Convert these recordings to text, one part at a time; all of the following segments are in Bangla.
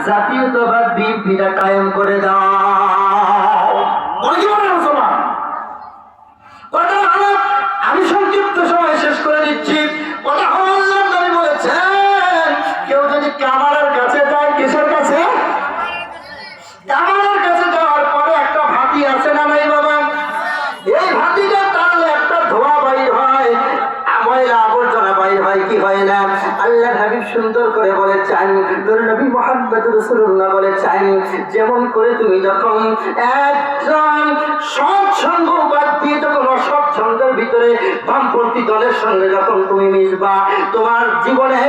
জাতীয়তাবাদ বিএনপিটা কায়েম করে দাও। আমি সংক্ষিপ্ত সময় শেষ করে দিচ্ছি। কথা হলো আল্লাহর নবী বলেছেন, কেউ যদি কামারের কাছে যায়, কিসের কাছে? কামারের কাছে যাওয়ার পরে একটা ভাতি আছে না নাই বাবা? এই ভাতিটা টানলে একটা ধোঁয়া বাইর হয়, ময়লা আবর্জনা বাইর হয়, কি হয় না? আল্লাহর হাবিব সুন্দর করে বলেছেন, নবী মুহাম্মদ রাসূলুল্লাহ বলেছেন, যেমন করে তুমি যখন একজন সৎসঙ্গ বাদ দিয়ে যখন অসৎসঙ্গের ভিতরে বামপন্থী দলের সঙ্গে যখন তুমি মিশবা, তোমার জীবনে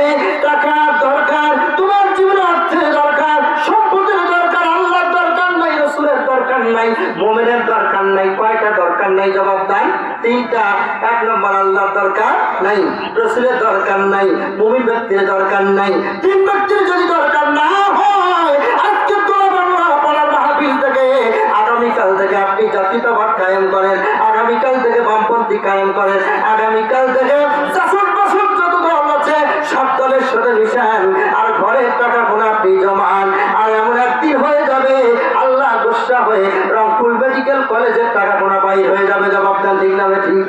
টাকার দরকার, তোমার জীবনে অর্থের দরকার, সম্পদের দরকার, আল্লাহর দরকার নাই, রাসূলের দরকার নাই, মুমিনের দরকার নাই। কয়টা দরকার নাই? জবাব দেন। তিনটা। এক নম্বর, আল্লাহর দরকার নাই, রাসূলের দরকার নাই, মুমিন ব্যক্তির দরকার নাই। তিন ব্যক্তির যদি দরকার না হয়, আজকে তোলা মাহফিল থেকে, আগামীকাল থেকে আপনি জাতীয়তাবাদ কায়েম করেন, আগামীকাল থেকে বামপন্থী কায়েম করেন, আগামীকাল থেকে যত দল আছে সব দলের সাথে মিশান, আর ঘরের টাকা কোনো আপনি জমান। আর এমন একদিন হয়ে যাবে, আল্লাহ গোসা হয়ে রংপুর মেডিকেল কলেজের টাকা কোনো বাইর হয়ে যাবে। জবাব দেন, ঠিক না ঠিক?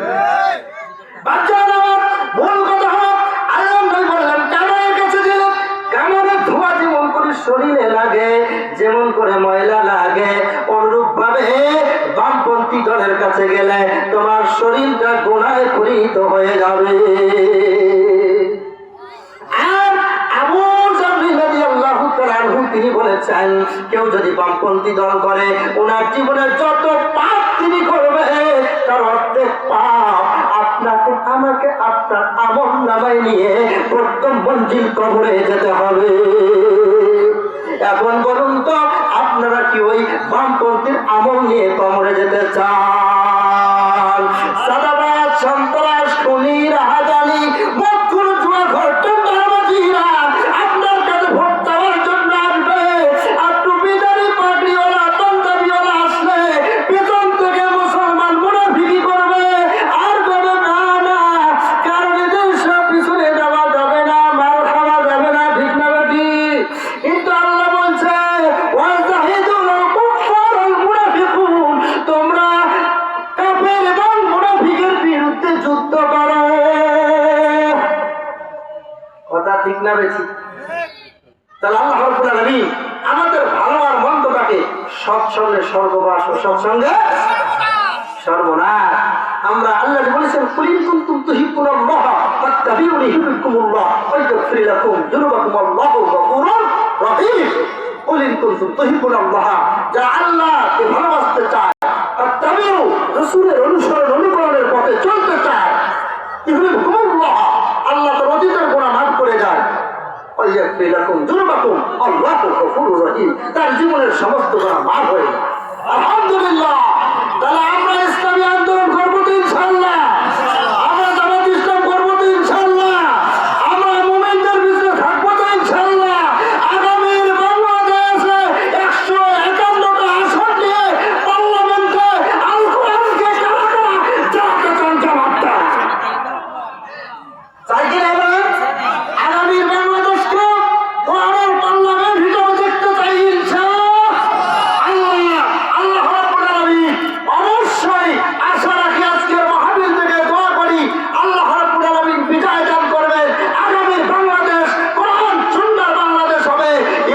বাচ্চা মূল কথা হলো, আল্লাহ নবী বললেন, কামারের কাছে গেলে কামারের ধোঁয়া যেমন করে শরীরে লাগে, যেমন করে ময়লা লাগে, অনুরূপ ভাবে বামপন্থী দলের কাছে গেলে তোমার শরীরটা গুনাহে পরিণত হয়ে যাবে। আর আবু জাহল রাদিয়াল্লাহু তাআলা আনহু তিনি বলেছেন, কেউ যদি বামপন্থী দল করে, ওনার জীবনের যত পাপ তিনি করবে, তার অর্ধেক পাপ আপনাকে আমাকে আপনার আমল নামায় নিয়ে প্রথম মঞ্জিল কবরে যেতে হবে। এখন বলুন তো, আপনারা কি ওই বামপন্থীর আমল নিয়ে কবরে যেতে চান? সাদাবাদ, সন্ত্রাস, খুনি, রাহাজানি, মদখোর, জুয়াখোর, টেন্ডারবাজিরা আপনার কাছে ভোট চাওয়ার জন্য আসবে। আর টুপিদারি, পাগড়িওয়ালা, পাঞ্জাবিওয়ালা আসলে পেছন থেকে মুসলমান মুনাফিকি করবে, আর বলবে না না, কারণ এদের সব পিছনে যাওয়া যাবে না, মার খাওয়া যাবে না, ঠিক না বেটি? কিন্তু আল্লাহ বলছে, ওয়াজাহিদুল কুফার ওয়াল মুনাফিকুন, তোমরা কাফের এবং মুনাফিকের বিরুদ্ধে যুদ্ধ করো। কথা ঠিক না বেশি? তাহলে আল্লাহ রাব্বুল আলামিন আমাদের ভালো আর মন্দটাকে সৎসঙ্গে স্বর্গবাস ও সৎসঙ্গে সর্বনাশ। আমরা আল্লাহ বলেছেন, কুল ইন কুনতুম তুহিব্বুনাল্লাহ ফাত্তাবিউনি ইউহিব্বুকুমুল্লাহ ওয়া ইয়াগফির লাকুম যুনুবাকুম আল্লাহু গফুরুর রহিম। কুল ইন কুনতুম তুহিব্বুনাল্লাহ, যারা আল্লাহকে ভালোবাসতে চায়, ফাত্তাবিউ, রাসূলের অনুসরণ অনুকরণের পথে চলতে চায়, ইউহিব্বুকুমুল্লাহ, আল্লাহ তার অতীতের গুনাহ মাফ করে দেয়, ওয়া ইয়াগফির লাকুম যুনুবাকুম আল্লাহু গফুরুর রহিম, তার জীবনের সমস্ত গুনাহ মাফ হয়ে যায়। আলহামদুলিল্লাহ। তাহলে আমরা ইসলামী আন্দোলন করবো তো ইনশাআল্লাহ, আমরা জামাত ইসলাম করবো তো ইনশাআল্লাহ, আমরা মুমিনদের ভিতরে থাকবো তো ইনশাআল্লাহ। আগামীর বাংলাদেশে 151টা আসন নিয়ে পার্লামেন্টে আল কোরআনকে কারা কারা চালাতে চান? জবাবটা চাই কিনা? আগামীর বাংলাদেশকে কোরআনের পার্লামেন্ট হিসেবে দেখতে চাই ইনশাআল্লাহ। আল্লাহ রাব্বুল আলামিন অবশ্যই আশা রাখি, আজকের মাহফিল থেকে দোয়া করি, আল্লাহ রাব্বুল আলামিন বিজয় দান করবেন। আগামীর বাংলাদেশ কোরআন সুন্দর বাংলাদেশ হবে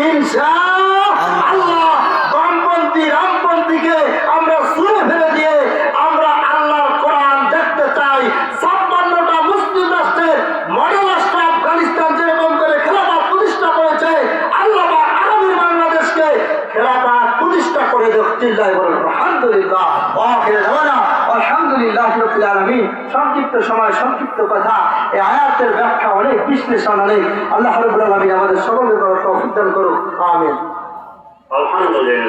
ইনশাআল্লাহ। বামপন্থী রামপন্থীকে আমরা ছুঁড়ে ফেলে দিয়ে আমরা আল্লাহর কোরআন দেখতে চাই। 56টা মুসলিম রাষ্ট্রের মডেল রাষ্ট্র আফগানিস্তান যেরকম করে খেলাফত প্রতিষ্ঠা করেছে, আল্লাহ আগামীর বাংলাদেশকে খেলাফত প্রতিষ্ঠা করে দেখতে চাই। আলহামদুলিল্লাহ, আলহামদুলিল্লাহ রাব্বিল আলামিন। সংক্ষিপ্ত সময়, সংক্ষিপ্ত কথা, এই আয়াতের ব্যাখ্যা অনেক, বিশ্লেষণ অনেক। আল্লাহ রাব্বুল আলামিন আমাদের সকলকে তৌফিক দান করুন। আমিন। আলহামদুলিল্লাহ।